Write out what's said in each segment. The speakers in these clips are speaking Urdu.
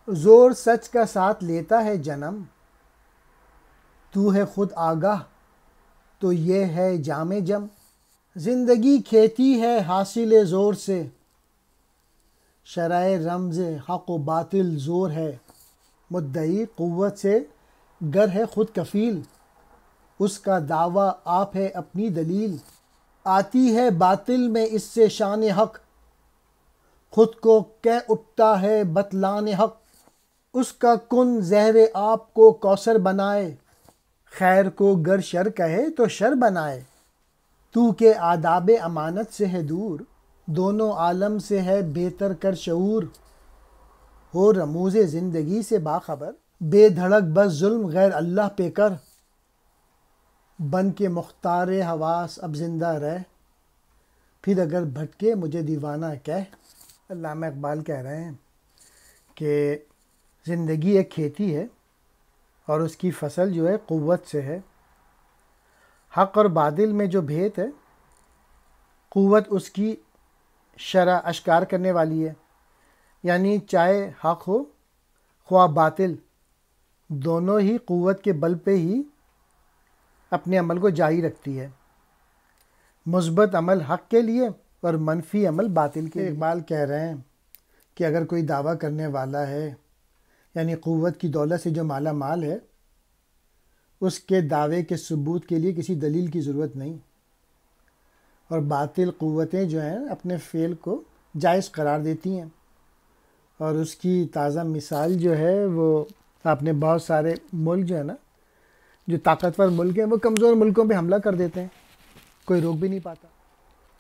زور سچ کا ساتھ لیتا ہے جنم، تو ہے خود آگاہ تو یہ ہے جام جم۔ زندگی کھیتی ہے حاصل زور سے، شرح رمز حق و باطل زور ہے۔ مدعی قوت سے گر ہے خود کفیل، اس کا دعویٰ آپ ہے اپنی دلیل۔ آتی ہے باطل میں اس سے شان حق، خود کو کہہ اٹھتا ہے بتلان حق۔ اس کا کن زہر آپ کو کوثر بنائے، خیر کو گر شر کہے تو شر بنائے۔ تو کہ آداب امانت سے ہے دور، دونوں عالم سے ہے بہتر کر شعور۔ ہو رموز زندگی سے باخبر، بے دھڑک بس ظلم غیر اللہ پہ کر۔ بن کے مختار حواس اب زندہ رہ، پھر اگر بھٹکے مجھے دیوانہ کہہ۔ علامہ اقبال کہہ رہے ہیں کہ زندگی ایک کھیتی ہے اور اس کی فصل جو ہے قوت سے ہے۔ حق اور باطل میں جو بھید ہے، قوت اس کی شرح اشکار کرنے والی ہے، یعنی چاہے حق ہو خواہ باطل، دونوں ہی قوت کے بل پہ ہی اپنے عمل کو جاری رکھتی ہے۔ مثبت عمل حق کے لیے اور منفی عمل باطل کے لیے۔ اقبال کہہ رہے ہیں کہ اگر کوئی دعویٰ کرنے والا ہے، یعنی قوت کی دولت سے جو مالا مال ہے، اس کے دعوے کے ثبوت کے لیے کسی دلیل کی ضرورت نہیں، اور باطل قوتیں جو ہیں اپنے فعل کو جائز قرار دیتی ہیں، اور اس کی تازہ مثال جو ہے وہ آپ نے بہت سارے ملک جو ہے نا، جو طاقتور ملک ہیں وہ کمزور ملکوں پہ حملہ کر دیتے ہیں، کوئی روک بھی نہیں پاتا۔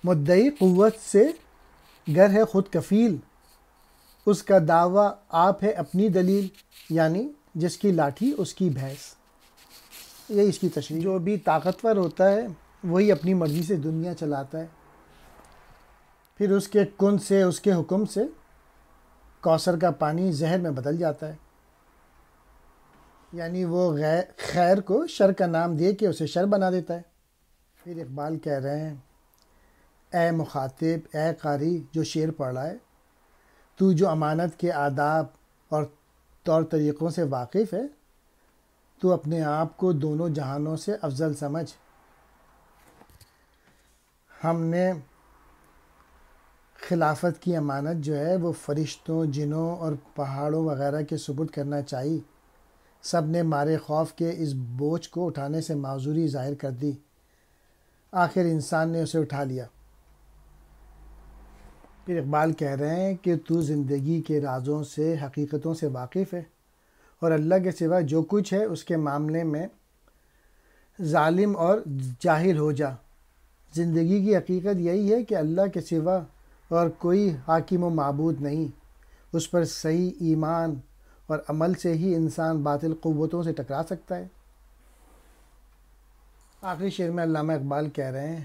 مدعی قوت سے گر ہے خود کفیل، اس کا دعویٰ آپ ہے اپنی دلیل، یعنی جس کی لاٹھی اس کی بھینس۔ یہی اس کی تشریح۔ جو بھی طاقتور ہوتا ہے وہی اپنی مرضی سے دنیا چلاتا ہے، پھر اس کے کن سے، اس کے حکم سے کوثر کا پانی زہر میں بدل جاتا ہے، یعنی وہ خیر کو شر کا نام دے کے اسے شر بنا دیتا ہے۔ پھر اقبال کہہ رہے ہیں، اے مخاطب، اے قاری جو شعر پڑھ رہا ہے، تو جو امانت کے آداب اور طور طریقوں سے واقف ہے، تو اپنے آپ کو دونوں جہانوں سے افضل سمجھ۔ ہم نے خلافت کی امانت جو ہے وہ فرشتوں، جنوں اور پہاڑوں وغیرہ کے سپرد کرنا چاہیے۔ سب نے مارے خوف کے اس بوجھ کو اٹھانے سے معذوری ظاہر کر دی، آخر انسان نے اسے اٹھا لیا۔ پھر اقبال کہہ رہے ہیں کہ تو زندگی کے رازوں سے، حقیقتوں سے واقف ہے، اور اللہ کے سوا جو کچھ ہے اس کے معاملے میں ظالم اور جاہل ہو جا۔ زندگی کی حقیقت یہی ہے کہ اللہ کے سوا اور کوئی حاکم و معبود نہیں، اس پر صحیح ایمان اور عمل سے ہی انسان باطل قوتوں سے ٹکرا سکتا ہے۔ آخری شعر میں علامہ اقبال کہہ رہے ہیں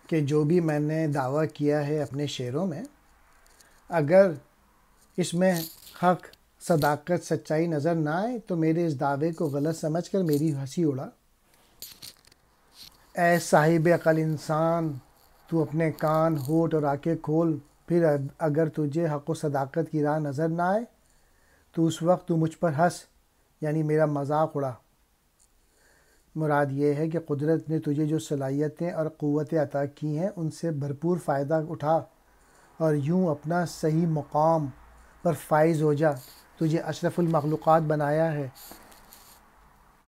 کہ جو بھی میں نے دعویٰ کیا ہے اپنے شعروں میں، اگر اس میں حق، صداقت، سچائی نظر نہ آئے تو میرے اس دعوے کو غلط سمجھ کر میری ہنسی اڑا۔ اے صاحب عقل انسان، تو اپنے کان، ہونٹ اور آنکھیں کھول، پھر اگر تجھے حق و صداقت کی راہ نظر نہ آئے تو اس وقت تو مجھ پر ہنس، یعنی میرا مذاق اڑا۔ مراد یہ ہے کہ قدرت نے تجھے جو صلاحیتیں اور قوتیں عطا کی ہیں ان سے بھرپور فائدہ اٹھا، اور یوں اپنا صحیح مقام پر فائز ہو جا۔ تجھے اشرف المخلوقات بنایا ہے،